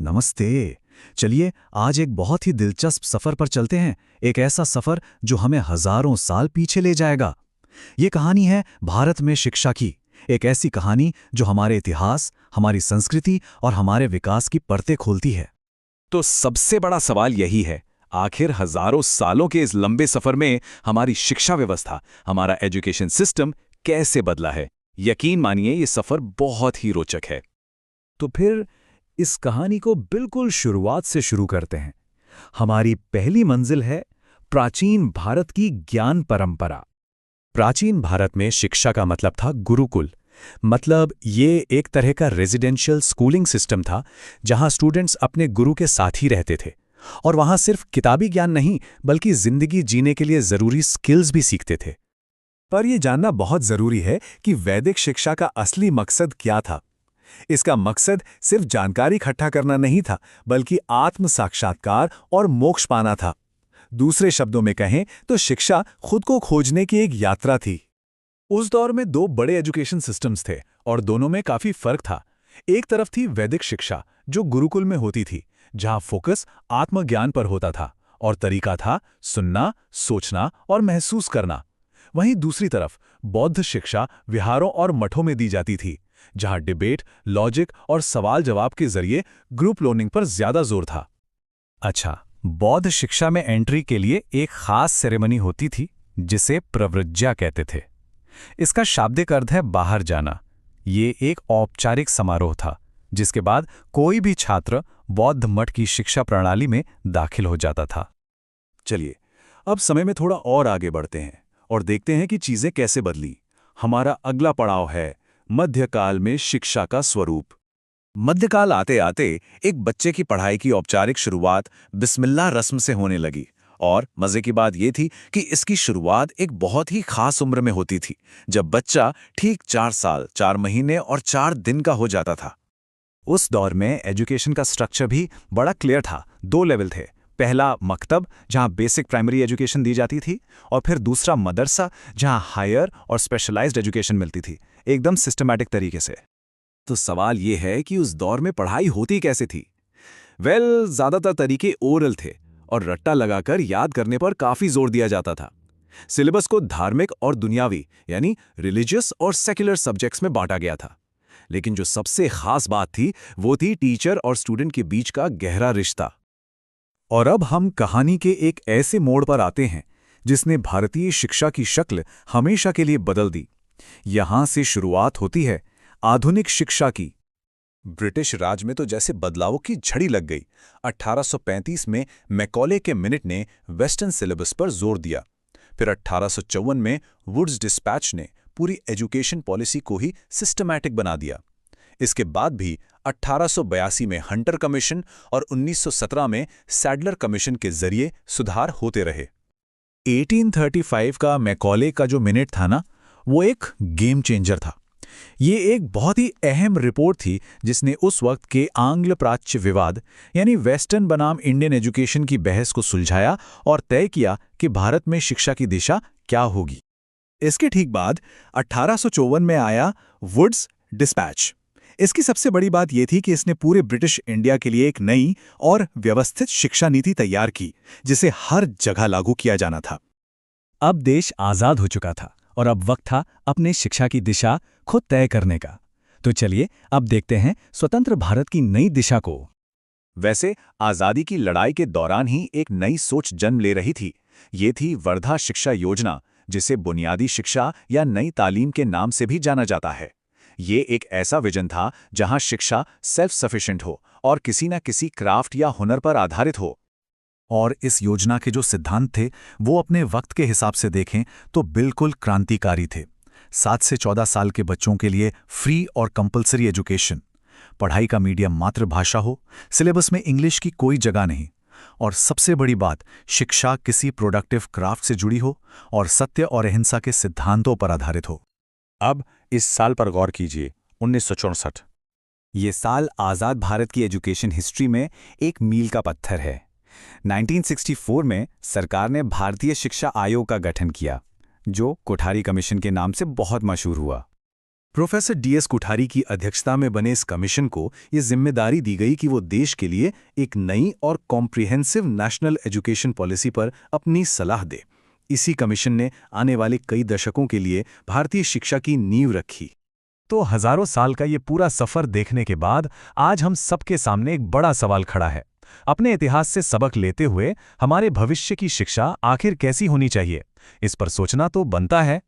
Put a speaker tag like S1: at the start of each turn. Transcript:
S1: नमस्ते। चलिए आज एक बहुत ही दिलचस्प सफर पर चलते हैं। एक ऐसा सफर जो हमें हजारों साल पीछे ले जाएगा। ये कहानी है भारत में शिक्षा की। एक ऐसी कहानी जो हमारे इतिहास, हमारी संस्कृति और हमारे विकास की परतें खोलती है।
S2: तो सबसे बड़ा सवाल यही है, आखिर हजारों सालों के इस लंबे सफर में हमारी शिक्षा व्यवस्था, हमारा एजुकेशन सिस्टम कैसे बदला है। यकीन मानिए ये सफर बहुत ही रोचक है।
S1: तो फिर इस कहानी को बिल्कुल शुरुआत से शुरू करते हैं। हमारी पहली मंजिल है प्राचीन भारत की ज्ञान परंपरा। प्राचीन भारत में शिक्षा का मतलब था गुरुकुल। मतलब ये एक तरह का रेजिडेंशियल स्कूलिंग सिस्टम था जहां स्टूडेंट्स अपने गुरु के साथ ही रहते थे और वहां सिर्फ किताबी ज्ञान नहीं बल्कि जिंदगी जीने के लिए जरूरी स्किल्स भी सीखते थे। पर यह जानना बहुत जरूरी है कि वैदिक शिक्षा का असली मकसद क्या था। इसका मकसद सिर्फ जानकारी इकट्ठा करना नहीं था बल्कि आत्म साक्षात्कार और मोक्ष पाना था। दूसरे शब्दों में कहें तो शिक्षा खुद को खोजने की एक यात्रा थी। उस दौर में दो बड़े एजुकेशन सिस्टम्स थे और दोनों में काफी फर्क था। एक तरफ थी वैदिक शिक्षा जो गुरुकुल में होती थी, जहां फोकस आत्मज्ञान पर होता था और तरीका था सुनना, सोचना और महसूस करना। वहीं दूसरी तरफ बौद्ध शिक्षा विहारों और मठों में दी जाती थी, जहां डिबेट, लॉजिक और सवाल जवाब के जरिए ग्रुप लर्निंग पर ज्यादा जोर था। अच्छा, बौद्ध शिक्षा में एंट्री के लिए एक खास सेरेमनी होती थी जिसे प्रव्रज्या कहते थे। इसका शाब्दिक अर्थ है बाहर जाना। ये एक औपचारिक समारोह था जिसके बाद कोई भी छात्र बौद्ध मठ की शिक्षा प्रणाली में दाखिल हो जाता था। चलिए अब समय में थोड़ा और आगे बढ़ते हैं और देखते हैं कि चीजें कैसे बदली। हमारा अगला पड़ाव है मध्यकाल में शिक्षा का स्वरूप। मध्यकाल आते आते एक बच्चे की पढ़ाई की औपचारिक शुरुआत बिस्मिल्लाह रस्म से होने लगी। और मजे की बात यह थी कि इसकी शुरुआत एक बहुत ही खास उम्र में होती थी, जब बच्चा ठीक 4 साल, 4 महीने और 4 दिन का हो जाता था। उस दौर में एजुकेशन का स्ट्रक्चर भी बड़ा क्लियर था। 2 लेवल थे। पहला मकतब, जहां बेसिक प्राइमरी एजुकेशन दी जाती थी, और फिर दूसरा मदरसा, जहां हायर और स्पेशलाइज्ड एजुकेशन मिलती थी, एकदम सिस्टमैटिक तरीके से। तो सवाल यह है कि उस दौर में पढ़ाई होती कैसे थी? ज्यादातर तरीके ओरल थे और रट्टा लगाकर याद करने पर काफी जोर दिया जाता था। सिलेबस को धार्मिक और दुनियावी यानी रिलीजियस और सेक्युलर सब्जेक्ट्स में बांटा गया था। लेकिन जो सबसे खास बात थी वो थी टीचर और स्टूडेंट के बीच का गहरा रिश्ता। और अब हम कहानी के एक ऐसे मोड़ पर आते हैं जिसने भारतीय शिक्षा की शक्ल हमेशा के लिए बदल दी। यहां से शुरुआत होती है आधुनिक शिक्षा की। ब्रिटिश राज में तो जैसे बदलावों की झड़ी लग गई। 1835 में मैकॉले के मिनट ने वेस्टर्न सिलेबस पर जोर दिया। फिर 1854 में वुड्स डिस्पैच ने पूरी एजुकेशन पॉलिसी को ही सिस्टमैटिक बना दिया। इसके बाद भी 1882 में हंटर कमीशन और 1917 में सैडलर कमीशन के जरिए सुधार होते रहे। 1835 का मैकॉले का जो मिनट था ना, वो एक गेम चेंजर था। ये एक बहुत ही अहम रिपोर्ट थी जिसने उस वक्त के आंग्ल प्राच्य विवाद यानी वेस्टर्न बनाम इंडियन एजुकेशन की बहस को सुलझाया और तय किया कि भारत में शिक्षा की दिशा क्या होगी। इसके ठीक बाद 1854 में आया वुड्स डिस्पैच। इसकी सबसे बड़ी बात यह थी कि इसने पूरे ब्रिटिश इंडिया के लिए एक नई और व्यवस्थित शिक्षा नीति तैयार की जिसे हर जगह लागू किया जाना था। अब देश आजाद हो चुका था और अब वक्त था अपने शिक्षा की दिशा खुद तय करने का। तो चलिए अब देखते हैं स्वतंत्र भारत की नई दिशा को। वैसे आजादी की लड़ाई के दौरान ही एक नई सोच जन्म ले रही थी। ये थी वर्धा शिक्षा योजना, जिसे बुनियादी शिक्षा या नई तालीम के नाम से भी जाना जाता है। ये एक ऐसा विजन था जहां शिक्षा सेल्फ सफिशिएंट हो और किसी न किसी क्राफ्ट या हुनर पर आधारित हो। और इस योजना के जो सिद्धांत थे वो अपने वक्त के हिसाब से देखें तो बिल्कुल क्रांतिकारी थे। 7 से 14 साल के बच्चों के लिए फ्री और कंपलसरी एजुकेशन, पढ़ाई का मीडियम मातृभाषा हो, सिलेबस में इंग्लिश की कोई जगह नहीं, और सबसे बड़ी बात, शिक्षा किसी प्रोडक्टिव क्राफ्ट से जुड़ी हो और सत्य और अहिंसा के सिद्धांतों पर आधारित हो। अब इस साल पर गौर कीजिए, 1964। ये साल आज़ाद भारत की एजुकेशन हिस्ट्री में एक मील का पत्थर है। 1964 में सरकार ने भारतीय शिक्षा आयोग का गठन किया, जो कोठारी कमीशन के नाम से बहुत मशहूर हुआ।
S2: प्रोफेसर DS कुठारी की अध्यक्षता में बने इस कमीशन को ये जिम्मेदारी दी गई कि वो देश के लिए एक नई और कॉम्प्रिहेंसिव नेशनल एजुकेशन पॉलिसी पर अपनी सलाह दे। इसी कमीशन ने आने वाले कई दशकों के लिए भारतीय शिक्षा की नींव रखी।
S1: तो हजारों साल का ये पूरा सफर देखने के बाद आज हम सबके सामने एक बड़ा सवाल खड़ा है। अपने इतिहास से सबक लेते हुए हमारे भविष्य की शिक्षा आखिर कैसी होनी चाहिए, इस पर सोचना तो बनता है।